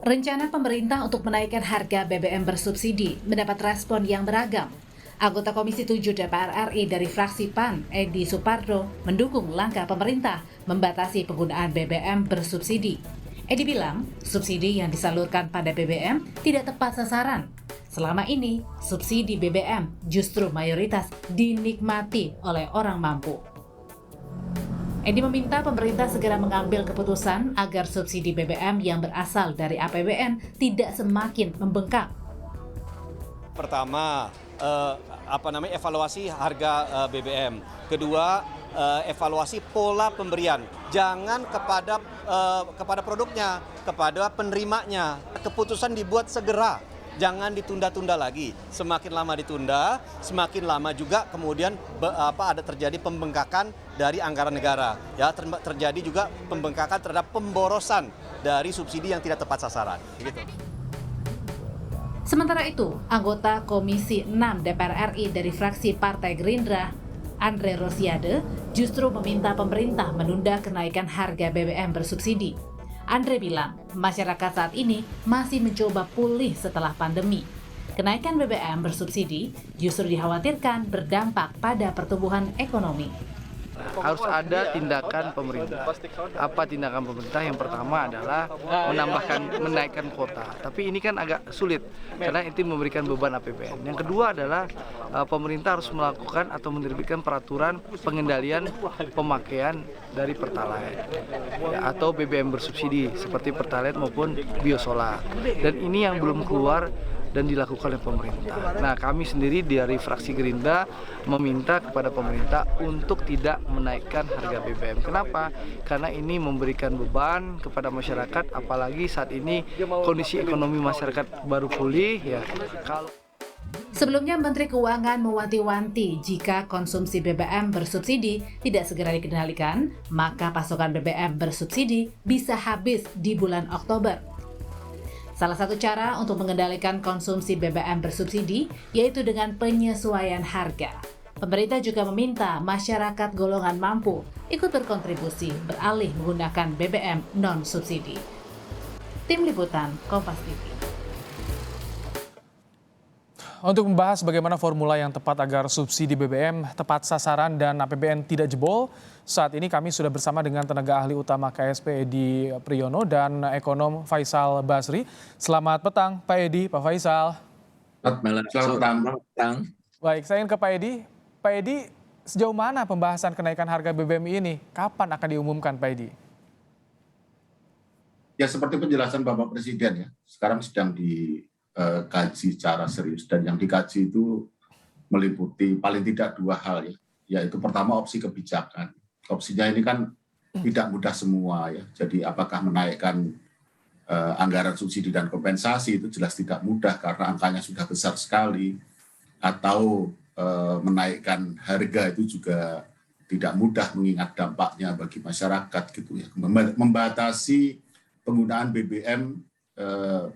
Rencana pemerintah untuk menaikkan harga BBM bersubsidi mendapat respon yang beragam. Anggota Komisi 7 DPR RI dari fraksi PAN, Edi Supardo, mendukung langkah pemerintah membatasi penggunaan BBM bersubsidi. Edi bilang, subsidi yang disalurkan pada BBM tidak tepat sasaran. Selama ini, subsidi BBM justru mayoritas dinikmati oleh orang mampu. Edi meminta pemerintah segera mengambil keputusan agar subsidi BBM yang berasal dari APBN tidak semakin membengkak. Pertama, evaluasi harga BBM. Kedua, evaluasi pola pemberian. Jangan kepada produknya, kepada penerimanya. Keputusan dibuat segera. Jangan ditunda-tunda lagi. Semakin lama ditunda, semakin lama juga kemudian ada terjadi pembengkakan dari anggaran negara. Ya, terjadi juga pembengkakan terhadap pemborosan dari subsidi yang tidak tepat sasaran. Gitu. Sementara itu, anggota Komisi 6 DPR RI dari fraksi Partai Gerindra, Andre Rosiade, justru meminta pemerintah menunda kenaikan harga BBM bersubsidi. Andre bilang, masyarakat saat ini masih mencoba pulih setelah pandemi. Kenaikan BBM bersubsidi justru dikhawatirkan berdampak pada pertumbuhan ekonomi. Harus ada tindakan pemerintah. Apa tindakan pemerintah? Yang pertama adalah menaikkan kuota. Tapi ini kan agak sulit karena itu memberikan beban APBN. Yang kedua adalah pemerintah harus melakukan atau menerbitkan peraturan pengendalian pemakaian dari Pertalite atau BBM bersubsidi seperti Pertalite maupun biosolar. Dan ini yang belum keluar dan dilakukan oleh pemerintah. Nah, kami sendiri dari fraksi Gerindra meminta kepada pemerintah untuk tidak menaikkan harga BBM. Kenapa? Karena ini memberikan beban kepada masyarakat, apalagi saat ini kondisi ekonomi masyarakat baru pulih ya. Sebelumnya, Menteri Keuangan mewanti-wanti jika konsumsi BBM bersubsidi tidak segera dikendalikan, maka pasokan BBM bersubsidi bisa habis di bulan Oktober. Salah satu cara untuk mengendalikan konsumsi BBM bersubsidi yaitu dengan penyesuaian harga. Pemerintah juga meminta masyarakat golongan mampu ikut berkontribusi beralih menggunakan BBM non-subsidi. Tim Liputan, Kompas TV. Untuk membahas bagaimana formula yang tepat agar subsidi BBM tepat sasaran dan APBN tidak jebol, saat ini kami sudah bersama dengan tenaga ahli utama KSP Edi Priyono dan ekonom Faisal Basri. Selamat petang Pak Edi, Pak Faisal. Selamat petang. Baik, saya ingin ke Pak Edi. Pak Edi, sejauh mana pembahasan kenaikan harga BBM ini? Kapan akan diumumkan Pak Edi? Ya, seperti penjelasan Bapak Presiden ya, sekarang sedang dikaji secara serius, dan yang dikaji itu meliputi paling tidak dua hal ya, yaitu pertama opsi kebijakan. Opsinya ini kan tidak mudah semua ya, jadi apakah menaikkan anggaran subsidi dan kompensasi itu jelas tidak mudah karena angkanya sudah besar sekali, atau menaikkan harga itu juga tidak mudah mengingat dampaknya bagi masyarakat gitu ya. Membatasi penggunaan BBM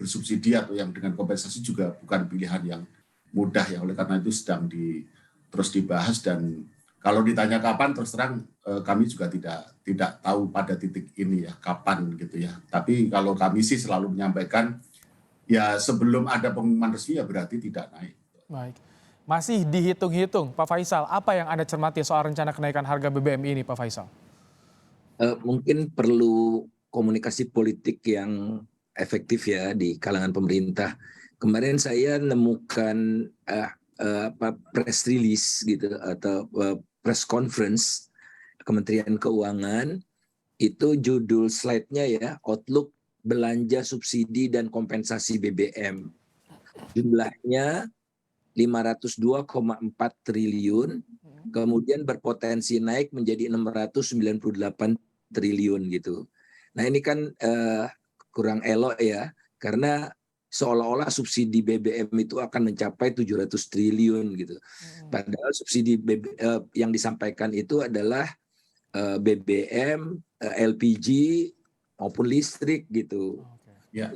bersubsidi atau yang dengan kompensasi juga bukan pilihan yang mudah ya, oleh karena itu sedang terus dibahas, dan kalau ditanya kapan, terus terang kami juga tidak tahu pada titik ini ya kapan gitu ya, tapi kalau kami sih selalu menyampaikan ya sebelum ada pengumuman resmi ya berarti tidak naik. Baik, masih dihitung-hitung Pak Faisal, apa yang Anda cermati soal rencana kenaikan harga BBM ini Pak Faisal? Mungkin perlu komunikasi politik yang efektif ya di kalangan pemerintah. Kemarin saya nemukan press release gitu atau press conference Kementerian Keuangan, itu judul slide-nya ya, Outlook belanja subsidi dan kompensasi BBM. Jumlahnya 502,4 triliun, kemudian berpotensi naik menjadi 698 triliun gitu. Nah, ini kan kurang elok ya, karena seolah-olah subsidi BBM itu akan mencapai 700 triliun gitu. Padahal subsidi yang disampaikan itu adalah BBM, LPG maupun listrik gitu. Ya.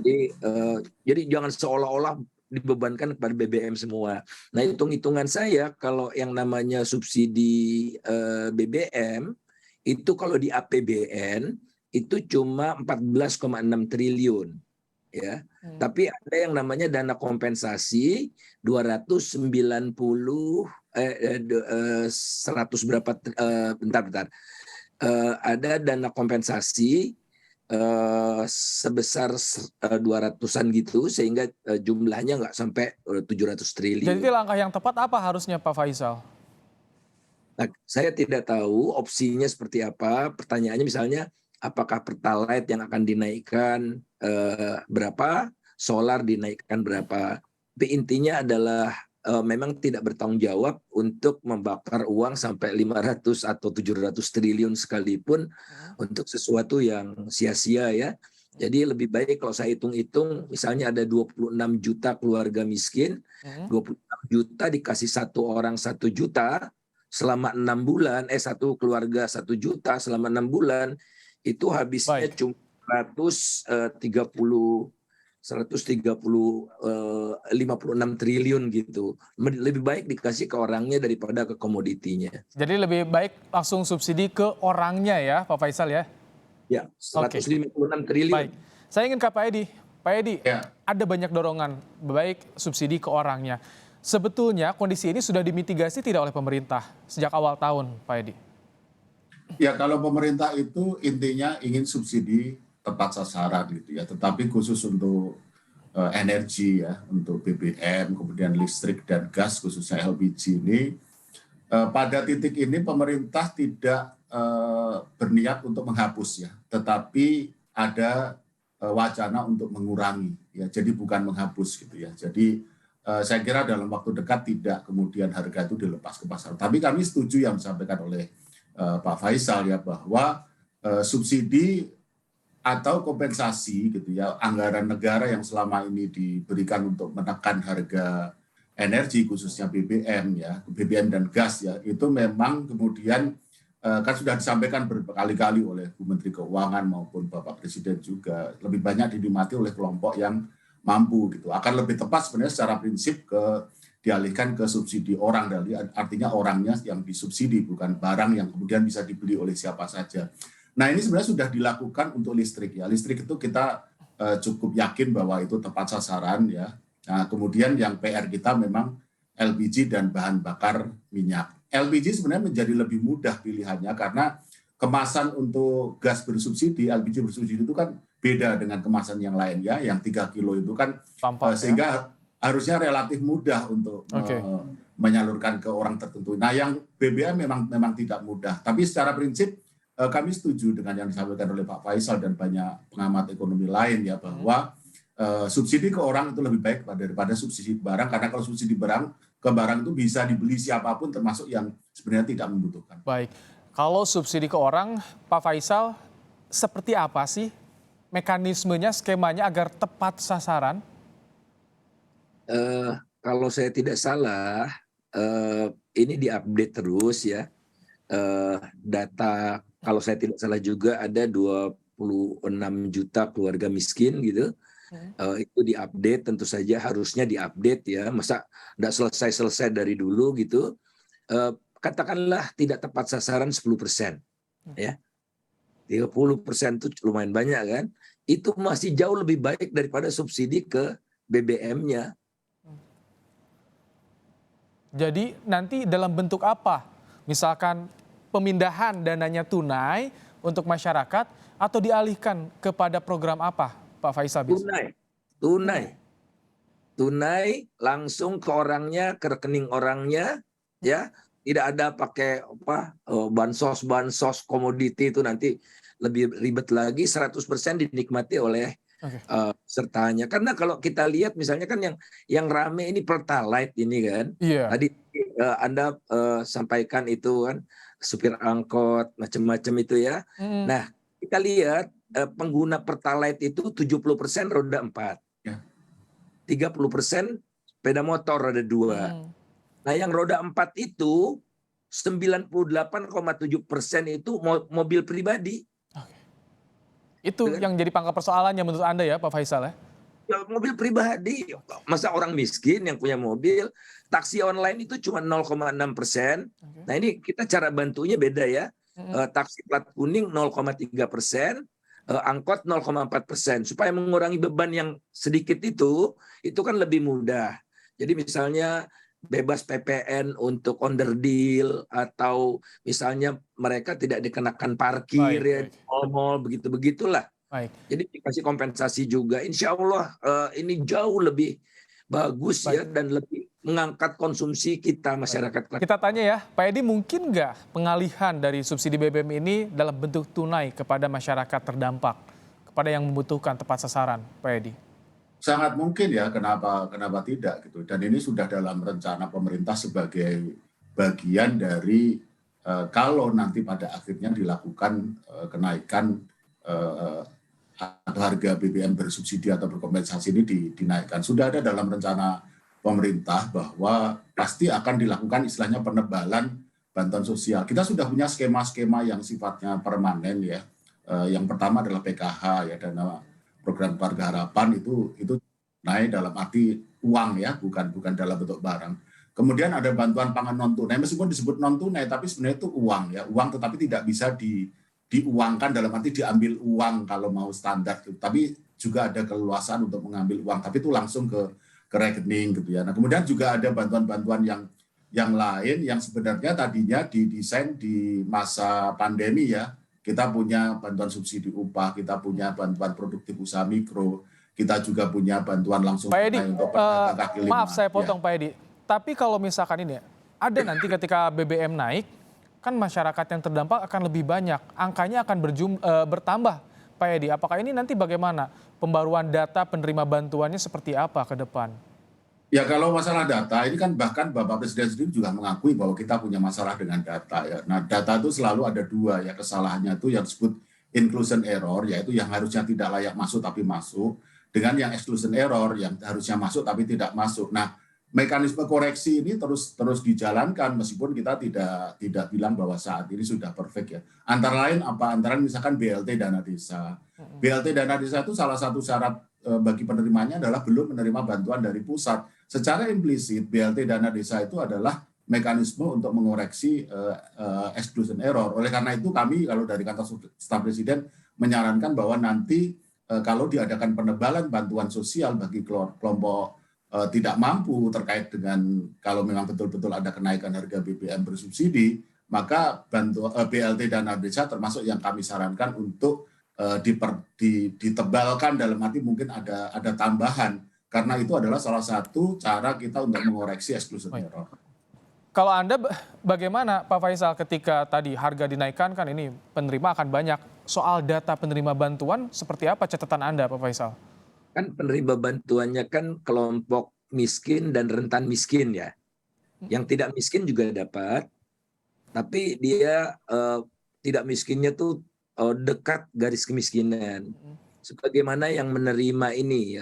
Jadi jangan seolah-olah dibebankan kepada BBM semua. Nah, hitung-hitungan saya kalau yang namanya subsidi BBM itu kalau di APBN itu cuma 14,6 triliun. ya. Tapi ada yang namanya dana kompensasi 290 100 berapa bentar. Ada dana kompensasi sebesar 200-an gitu, sehingga jumlahnya nggak sampai 700 triliun. Jadi langkah yang tepat apa harusnya Pak Faisal? Nah, saya tidak tahu opsinya seperti apa. Pertanyaannya misalnya, apakah Pertalite yang akan dinaikkan berapa, solar dinaikkan berapa. Tapi intinya adalah memang tidak bertanggung jawab untuk membakar uang sampai 500 atau 700 triliun sekalipun untuk sesuatu yang sia-sia ya. Jadi lebih baik kalau saya hitung-hitung, misalnya ada 26 juta keluarga miskin, 26 juta dikasih satu orang 1 juta, selama 6 bulan, satu keluarga 1 juta selama 6 bulan, itu habisnya cuma 56 triliun gitu. Lebih baik dikasih ke orangnya daripada ke komoditinya. Jadi lebih baik langsung subsidi ke orangnya ya Pak Faisal ya? Ya, 156 triliun. Baik, saya ingin ke Pak Edi. Pak Edi, Ya. ada banyak dorongan baik subsidi ke orangnya. Sebetulnya kondisi ini sudah dimitigasi tidak oleh pemerintah sejak awal tahun, Pak Edi? Ya, kalau pemerintah itu intinya ingin subsidi tepat sasaran gitu ya, tetapi khusus untuk energi ya, untuk BBM, kemudian listrik dan gas khususnya LPG ini, pada titik ini pemerintah tidak berniat untuk menghapus ya, tetapi ada wacana untuk mengurangi ya, jadi bukan menghapus gitu ya. Jadi saya kira dalam waktu dekat tidak kemudian harga itu dilepas ke pasar. Tapi kami setuju yang disampaikan oleh Pak Faisal ya, bahwa subsidi atau kompensasi gitu ya, anggaran negara yang selama ini diberikan untuk menekan harga energi khususnya BBM ya, BBM dan gas ya, itu memang kemudian kan sudah disampaikan berkali-kali oleh Bu Menteri Keuangan maupun Bapak Presiden juga, lebih banyak dinikmati oleh kelompok yang mampu gitu. Akan lebih tepat sebenarnya secara prinsip dialihkan ke subsidi orang, artinya orangnya yang disubsidi, bukan barang yang kemudian bisa dibeli oleh siapa saja. Nah, ini sebenarnya sudah dilakukan untuk listrik ya. Listrik itu kita cukup yakin bahwa itu tepat sasaran ya. Nah, kemudian yang PR kita memang LPG dan bahan bakar minyak. LPG sebenarnya menjadi lebih mudah pilihannya karena kemasan untuk gas bersubsidi, LPG bersubsidi itu kan beda dengan kemasan yang lain ya, yang 3 kilo itu kan sehingga harusnya relatif mudah untuk menyalurkan ke orang tertentu. Nah, yang BBM memang tidak mudah, tapi secara prinsip kami setuju dengan yang disampaikan oleh Pak Faisal dan banyak pengamat ekonomi lain ya, bahwa subsidi ke orang itu lebih baik daripada subsidi barang, karena kalau subsidi ke barang itu bisa dibeli siapapun termasuk yang sebenarnya tidak membutuhkan. Baik, kalau subsidi ke orang, Pak Faisal, seperti apa sih mekanismenya, skemanya agar tepat sasaran? Kalau saya tidak salah, ini diupdate terus ya. Data, kalau saya tidak salah juga ada 26 juta keluarga miskin gitu. Itu diupdate, tentu saja harusnya diupdate ya. Masa tidak selesai dari dulu gitu. Katakanlah tidak tepat sasaran 10%. Ya. 30% itu lumayan banyak kan. Itu masih jauh lebih baik daripada subsidi ke BBM-nya. Jadi nanti dalam bentuk apa? Misalkan pemindahan dananya tunai untuk masyarakat atau dialihkan kepada program apa, Pak Faisal? Tunai langsung ke orangnya, ke rekening orangnya, ya. Tidak ada pakai bansos komoditi, itu nanti lebih ribet lagi. 100% dinikmati oleh sertanya. Karena kalau kita lihat misalnya kan yang rame ini Pertalite ini kan. Tadi Anda sampaikan itu kan, supir angkot macam-macam itu ya. Nah, kita lihat pengguna Pertalite itu 70% roda 4. 30% sepeda motor roda 2. Nah, yang roda 4 itu 98,7% itu mobil pribadi. Itu yang jadi pangkal persoalannya menurut Anda ya, Pak Faisal ya? Mobil pribadi, masa orang miskin yang punya mobil, taksi online itu cuma 0,6%. Nah, ini kita cara bantunya beda ya. Taksi plat kuning 0,3%, angkot 0,4%. Supaya mengurangi beban yang sedikit itu kan lebih mudah. Jadi misalnya bebas PPN untuk onderdil, atau misalnya mereka tidak dikenakan parkir ya, mall begitu-begitulah. Jadi dikasih kompensasi juga. Insya Allah ini jauh lebih bagus ya, dan lebih mengangkat konsumsi kita masyarakat. Kita tanya ya, Pak Edi, mungkin nggak pengalihan dari subsidi BBM ini dalam bentuk tunai kepada masyarakat terdampak, kepada yang membutuhkan tepat sasaran, Pak Edi? Sangat mungkin ya, kenapa tidak gitu. Dan ini sudah dalam rencana pemerintah sebagai bagian dari kalau nanti pada akhirnya dilakukan kenaikan atau harga BBM bersubsidi atau berkompensasi ini dinaikkan. Sudah ada dalam rencana pemerintah bahwa pasti akan dilakukan istilahnya penebalan bantuan sosial. Kita sudah punya skema-skema yang sifatnya permanen ya. Yang pertama adalah PKH ya, dana program keluarga harapan itu naik dalam arti uang ya, bukan dalam bentuk barang. Kemudian ada bantuan pangan non tunai, meskipun disebut non tunai tapi sebenarnya itu uang ya, uang tetapi tidak bisa diuangkan dalam arti diambil uang kalau mau standar gitu. Tapi juga ada keleluasaan untuk mengambil uang, tapi itu langsung ke rekening gitu ya. Nah, kemudian juga ada bantuan-bantuan yang lain yang sebenarnya tadinya didesain di masa pandemi ya. Kita punya bantuan subsidi upah, kita punya bantuan produktif usaha mikro, kita juga punya bantuan langsung Pak Edi, untuk pedagang kaki lima. maaf saya potong ya. Pak Edi, tapi kalau misalkan ini ada nanti ketika BBM naik, kan masyarakat yang terdampak akan lebih banyak, angkanya akan bertambah. Pak Edi, apakah ini nanti bagaimana pembaruan data penerima bantuannya seperti apa ke depan? Ya kalau masalah data, ini kan bahkan Bapak Presiden sendiri juga mengakui bahwa kita punya masalah dengan data ya. Nah, data itu selalu ada dua ya, kesalahannya itu yang disebut inclusion error, yaitu yang harusnya tidak layak masuk tapi masuk, dengan yang exclusion error yang harusnya masuk tapi tidak masuk. Nah, mekanisme koreksi ini terus dijalankan meskipun kita tidak bilang bahwa saat ini sudah perfect ya. Antara lain misalkan BLT dana desa. BLT dana desa itu salah satu syarat bagi penerimanya adalah belum menerima bantuan dari pusat. Secara implisit BLT dana desa itu adalah mekanisme untuk mengoreksi exclusion error. Oleh karena itu kami kalau dari kantor staf presiden menyarankan bahwa nanti kalau diadakan penebalan bantuan sosial bagi kelompok tidak mampu terkait dengan kalau memang betul-betul ada kenaikan harga BBM bersubsidi, maka BLT dana desa termasuk yang kami sarankan untuk ditebalkan, dalam arti mungkin ada tambahan, karena itu adalah salah satu cara kita untuk mengoreksi exclusion error. Kalau Anda bagaimana Pak Faisal ketika tadi harga dinaikkan, kan ini penerima akan banyak, soal data penerima bantuan seperti apa catatan Anda Pak Faisal? Kan penerima bantuannya kan kelompok miskin dan rentan miskin ya. Yang tidak miskin juga dapat, tapi dia tidak miskinnya tuh dekat garis kemiskinan. Sebagaimana yang menerima ini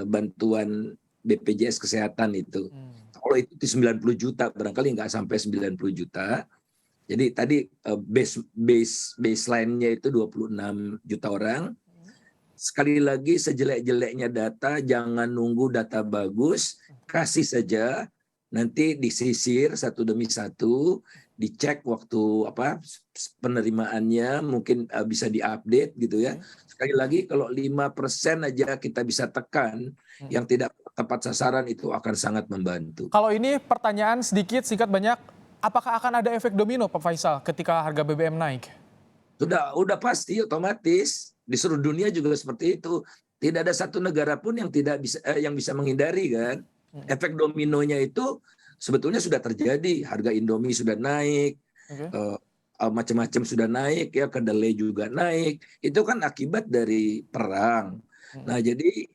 bantuan BPJS Kesehatan itu. Kalau itu di 90 juta, barangkali nggak sampai 90 juta. Jadi tadi baseline-nya itu 26 juta orang. Sekali lagi sejelek-jeleknya data, jangan nunggu data bagus, kasih saja, nanti disisir satu demi satu, dicek waktu penerimaannya, mungkin bisa diupdate gitu ya. Sekali lagi kalau 5% aja kita bisa tekan, yang tidak tepat sasaran itu akan sangat membantu. Kalau ini pertanyaan sedikit, singkat banyak, apakah akan ada efek domino Pak Faisal ketika harga BBM naik? Udah pasti otomatis. Di seluruh dunia juga seperti itu. Tidak ada satu negara pun yang bisa menghindari kan. Efek dominonya itu sebetulnya sudah terjadi. Harga Indomie sudah naik, macam-macam sudah naik ya, kedelai juga naik. Itu kan akibat dari perang. Nah, jadi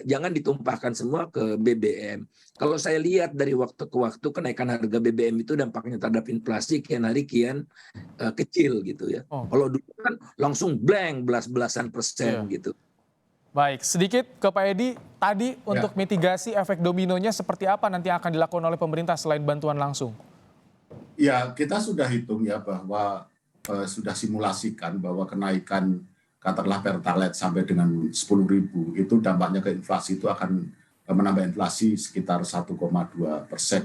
jangan ditumpahkan semua ke BBM. Kalau saya lihat dari waktu ke waktu kenaikan harga BBM itu dampaknya terhadap inflasi kian hari kian kecil gitu ya. Kalau dulu kan langsung blank belasan persen gitu. Baik, sedikit ke Pak Edi, tadi untuk mitigasi efek dominonya seperti apa nanti akan dilakukan oleh pemerintah selain bantuan langsung? Ya, kita sudah hitung ya bahwa sudah simulasikan bahwa kenaikan katakanlah Pertalite sampai dengan 10.000 itu dampaknya ke inflasi itu akan menambah inflasi sekitar 1,2%.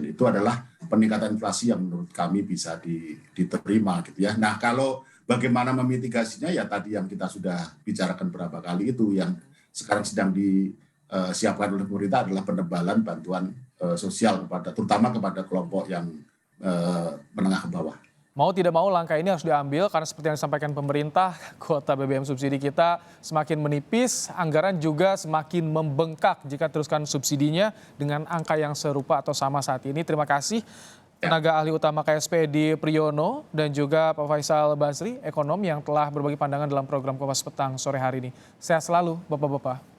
Itu adalah peningkatan inflasi yang menurut kami bisa diterima gitu ya. Nah, kalau bagaimana memitigasinya ya tadi yang kita sudah bicarakan berapa kali itu, yang sekarang sedang disiapkan oleh pemerintah adalah penebalan bantuan sosial terutama kepada kelompok yang menengah ke bawah. Mau tidak mau langkah ini harus diambil karena seperti yang disampaikan pemerintah, kuota BBM subsidi kita semakin menipis, anggaran juga semakin membengkak jika teruskan subsidinya dengan angka yang serupa atau sama saat ini. Terima kasih tenaga ahli utama KSP Edi Priyono dan juga Pak Faisal Basri, ekonom yang telah berbagi pandangan dalam program Kompas Petang sore hari ini. Sehat selalu Bapak-Bapak.